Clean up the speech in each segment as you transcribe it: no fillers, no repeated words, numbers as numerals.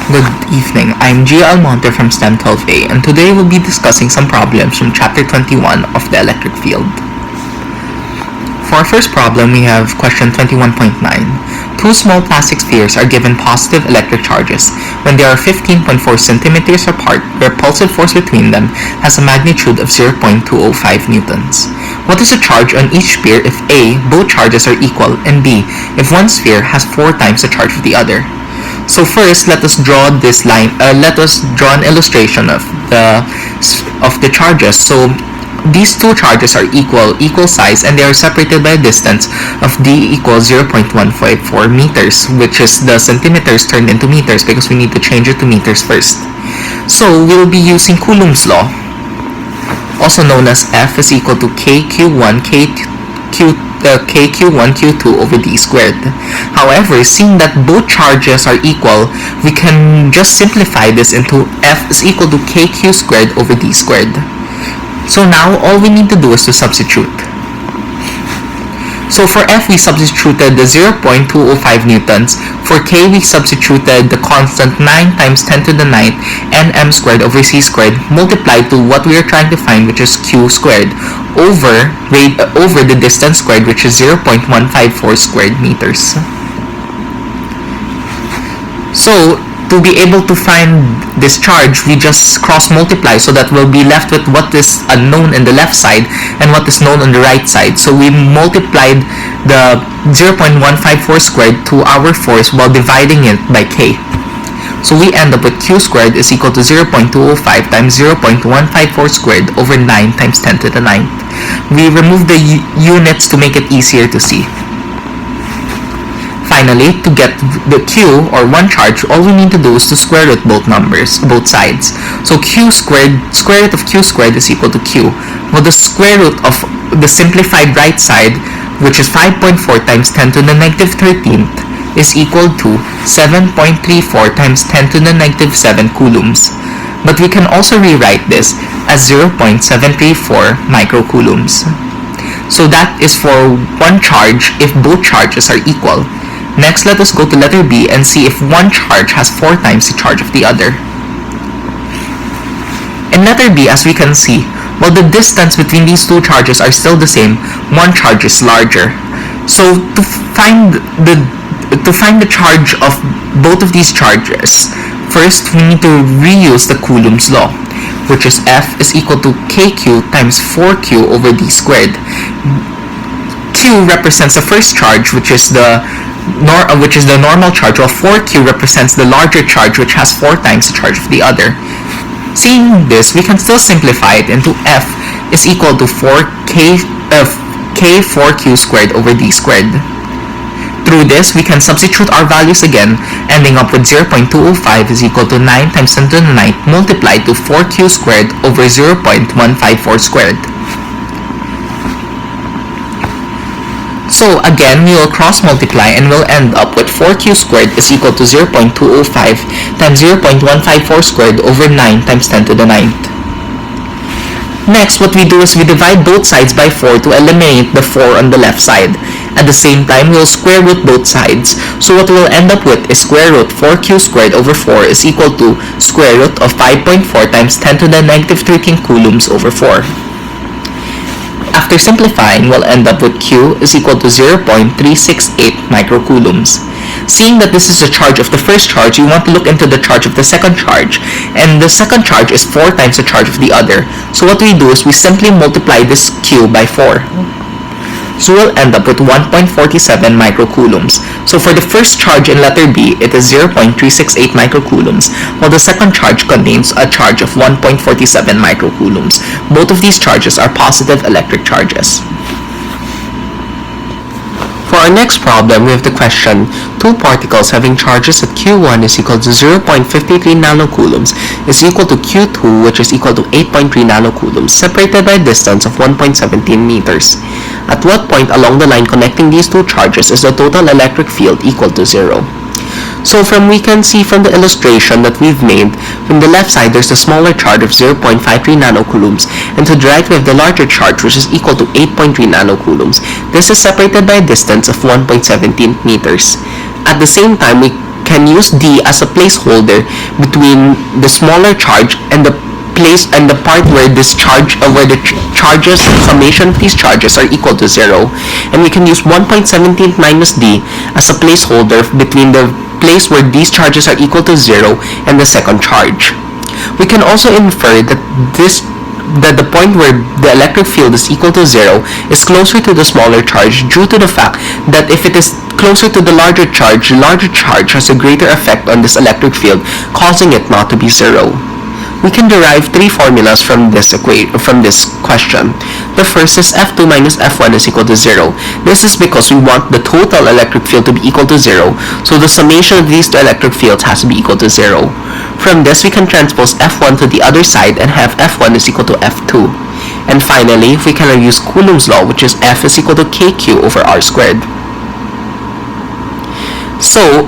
Good evening, I'm Gia Almonte from STEM 12A, and today we'll be discussing some problems from Chapter 21 of the electric field. For our first problem, we have question 21.9. Two small plastic spheres are given positive electric charges. When they are 15.4 centimeters apart, the repulsive force between them has a magnitude of 0.205 newtons. What is the charge on each sphere if A, both charges are equal, and B, if one sphere has 4 times the charge of the other? So first, let us draw this line. Let us draw an illustration of the charges. So these two charges are equal size, and they are separated by a distance of d equals 0.154 meters, which is the centimeters turned into meters because we need to change it to meters first. So we'll be using Coulomb's law, also known as F is equal to kq1 kq1 q2 over d squared. However, seeing that both charges are equal, we can just simplify this into F is equal to kq squared over d squared. So now all we need to do is to substitute. So for F, we substituted the 0.205 newtons. For K, we substituted the constant 9 times 10 to the 9th nm squared over c squared multiplied to what we are trying to find, which is q squared, over the distance squared, which is 0.154 squared meters. So to be able to find this charge, we just cross multiply, so that we'll be left with what is unknown in the left side and what is known on the right side. So we multiplied the 0.154 squared to our force while dividing it by k. So we end up with q squared is equal to 0.205 times 0.154 squared over 9 times 10 to the 9th. We remove the units to make it easier to see. Finally, to get the q, or one charge, all we need to do is to square root both sides. So square root of q squared is equal to q. Well, the square root of the simplified right side, which is 5.4 times 10 to the negative 13th, is equal to 7.34 times 10 to the negative 7 coulombs. But we can also rewrite this as 0.734 microcoulombs. So that is for one charge if both charges are equal. Next, let us go to letter B and see if one charge has 4 times the charge of the other. In letter B, as we can see, while the distance between these two charges are still the same, one charge is larger. So to find the charge of both of these charges, first we need to reuse the Coulomb's law, which is F is equal to kq times 4q over d squared. Q represents the first charge, which is the normal charge, while 4q represents the larger charge, which has 4 times the charge of the other. Seeing this, we can still simplify it into F is equal to k4q squared over d squared. Through this, we can substitute our values again, ending up with 0.205 is equal to 9 times 10 to the 9th multiplied to 4q squared over 0.154 squared. So again, we will cross multiply and we'll end up with 4q squared is equal to 0.205 times 0.154 squared over 9 times 10 to the 9th. Next, what we do is we divide both sides by 4 to eliminate the 4 on the left side. At the same time, we'll square root both sides. So what we'll end up with is square root 4q squared over 4 is equal to square root of 5.4 times 10 to the negative 13 coulombs over 4. After simplifying, we'll end up with q is equal to 0.368 microcoulombs. Seeing that this is the charge of the first charge, we want to look into the charge of the second charge, and the second charge is 4 times the charge of the other. So what we do is we simply multiply this q by 4. So we'll end up with 1.47 microcoulombs. So for the first charge in letter B, it is 0.368 microcoulombs, while the second charge contains a charge of 1.47 microcoulombs. Both of these charges are positive electric charges. For our next problem, we have the question, two particles having charges at Q1 is equal to 0.53 nanocoulombs is equal to Q2, which is equal to 8.3 nanocoulombs, separated by a distance of 1.17 meters. At what point along the line connecting these two charges is the total electric field equal to 0? So we can see from the illustration that we've made, from the left side there's the smaller charge of 0.53 nanocoulombs, and to the right we have the larger charge which is equal to 8.3 nanocoulombs. This is separated by a distance of 1.17 meters. At the same time, we can use D as a placeholder between the smaller charge and the part where this charge, where the charges, summation of these charges are equal to 0, and we can use 1.17 minus D as a placeholder between the place where these charges are equal to 0 and the second charge. We can also infer that the point where the electric field is equal to 0 is closer to the smaller charge due to the fact that if it is closer to the larger charge has a greater effect on this electric field, causing it not to be 0. We can derive three formulas from this question. The first is F2 minus F1 is equal to 0. This is because we want the total electric field to be equal to 0, so the summation of these two electric fields has to be equal to 0. From this, we can transpose F1 to the other side and have F1 is equal to F2. And finally, we can use Coulomb's law, which is F is equal to KQ over R squared. So,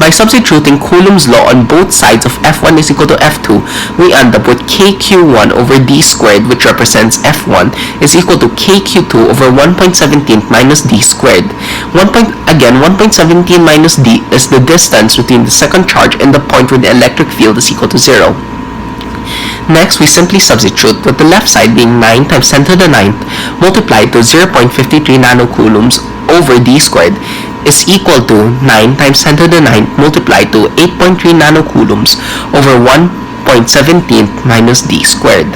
by substituting Coulomb's law on both sides of F1 is equal to F2, we end up with KQ1 over D squared, which represents F1, is equal to KQ2 over 1.17 minus D squared. 1.17 minus D is the distance between the second charge and the point where the electric field is equal to 0. Next, we simply substitute, with the left side being 9 times 10 to the 9th multiplied to 0.53 nanocoulombs over D squared is equal to 9 times 10 to the 9th multiplied to 8.3 nanocoulombs over 1.17 minus D squared.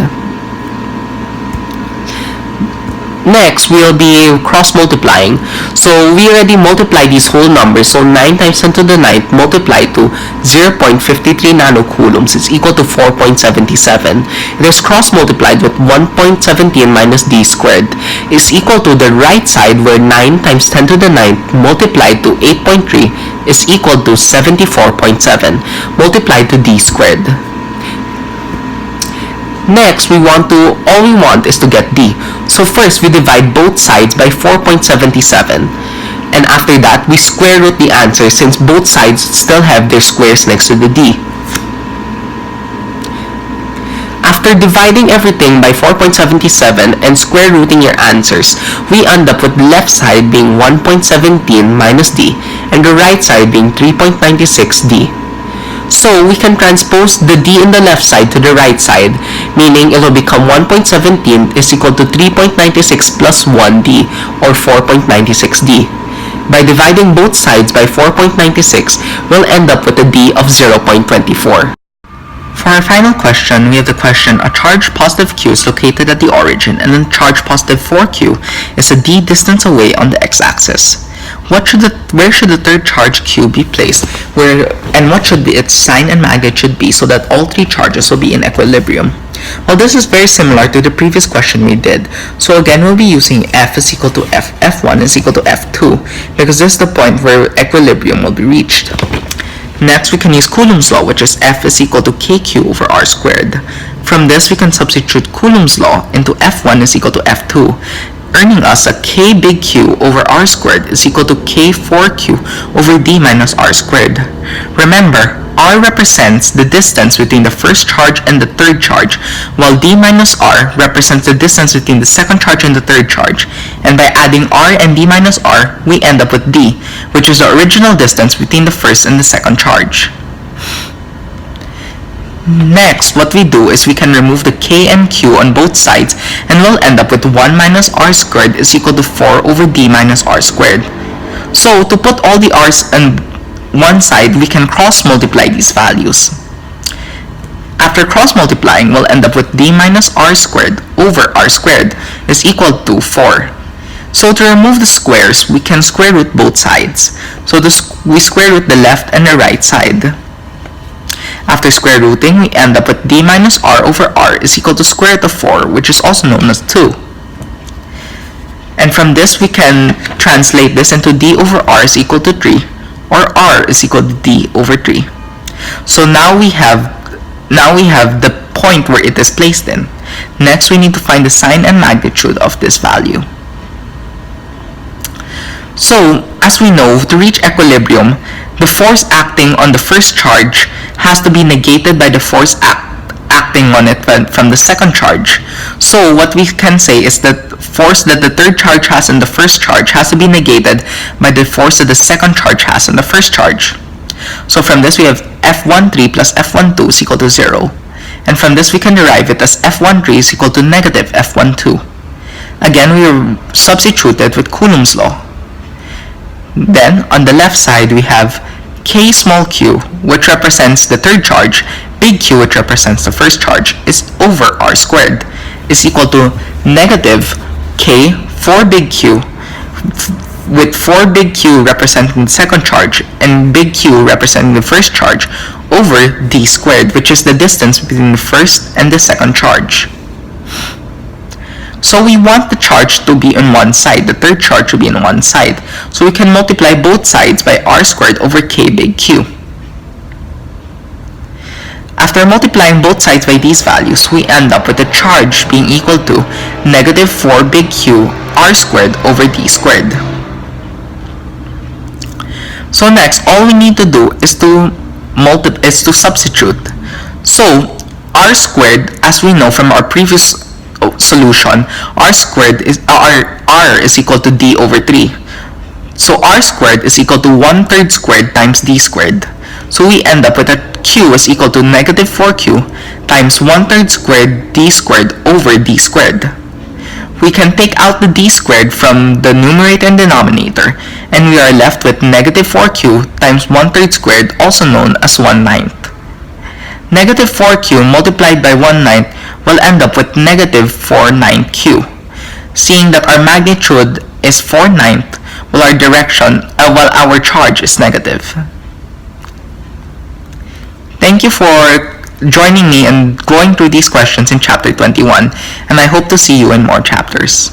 Next, we'll be cross-multiplying. So we already multiplied these whole numbers. So 9 times 10 to the 9th multiplied to 0.53 nanocoulombs is equal to 4.77. It is cross-multiplied with 1.17 minus D squared is equal to the right side, where 9 times 10 to the 9th multiplied to 8.3 is equal to 74.7 multiplied to D squared. Next, all we want is to get D. So first, we divide both sides by 4.77. And after that, we square root the answer since both sides still have their squares next to the D. After dividing everything by 4.77 and square rooting your answers, we end up with the left side being 1.17 minus D and the right side being 3.96 D. So we can transpose the D in the left side to the right side, meaning it will become 1.17 is equal to 3.96 plus 1D, or 4.96D. By dividing both sides by 4.96, we'll end up with a D of 0.24. For our final question, we have the question: a charge positive Q is located at the origin and a charge positive 4Q is a D distance away on the x-axis. Where should the third charge Q be placed? And what should its sign and magnitude be so that all three charges will be in equilibrium? Well, this is very similar to the previous question we did. So again, we'll be using F is equal to F1 is equal to F2 because this is the point where equilibrium will be reached. Next, we can use Coulomb's law, which is F is equal to KQ over R squared. From this, we can substitute Coulomb's law into F1 is equal to F2, earning us a K big Q over R squared is equal to K 4Q over D minus R squared. Remember, R represents the distance between the first charge and the third charge, while D minus R represents the distance between the second charge and the third charge. And by adding R and D minus R, we end up with D, which is the original distance between the first and the second charge. Next, what we do is we can remove the K and Q on both sides, and we'll end up with 1 minus R squared is equal to 4 over D minus R squared. So, to put all the R's on one side, we can cross-multiply these values. After cross-multiplying, we'll end up with D minus R squared over R squared is equal to 4. So, to remove the squares, we can square root both sides. So, we square root the left and the right side. After square rooting, we end up with D minus R over R is equal to square root of 4, which is also known as 2. And from this, we can translate this into D over R is equal to 3, or R is equal to D over 3. So now we have the point where it is placed in. Next, we need to find the sign and magnitude of this value. So, as we know, to reach equilibrium, the force acting on the first charge has to be negated by the force acting on it from the second charge. So what we can say is that force that the third charge has on the first charge has to be negated by the force that the second charge has on the first charge. So from this we have f13 plus f12 is equal to 0. And from this we can derive it as f13 is equal to negative f12. Again, we substituted with Coulomb's law. Then, on the left side, we have K small q, which represents the third charge, big Q, which represents the first charge, is over R squared, is equal to negative K for big Q, with 4 big Q representing the second charge and big Q representing the first charge, over D squared, which is the distance between the first and the second charge. So we want the charge to be on one side, the third charge to be on one side. So we can multiply both sides by R squared over K big Q. After multiplying both sides by these values, we end up with the charge being equal to negative 4 big Q R squared over D squared. So next, all we need to do is to substitute. So R squared, as we know from our previous solution, R squared is R is equal to D over 3. So R squared is equal to 1/3 squared times D squared. So we end up with a Q is equal to negative 4Q times 1/3 squared D squared over D squared. We can take out the D squared from the numerator and denominator, and we are left with negative 4Q times 1/3 squared, also known as 1/9. Negative 4Q multiplied by 1/9 will end up with negative 4/9Q. Seeing that our magnitude is 4/9, while our charge is negative. Thank you for joining me and going through these questions in chapter 21, and I hope to see you in more chapters.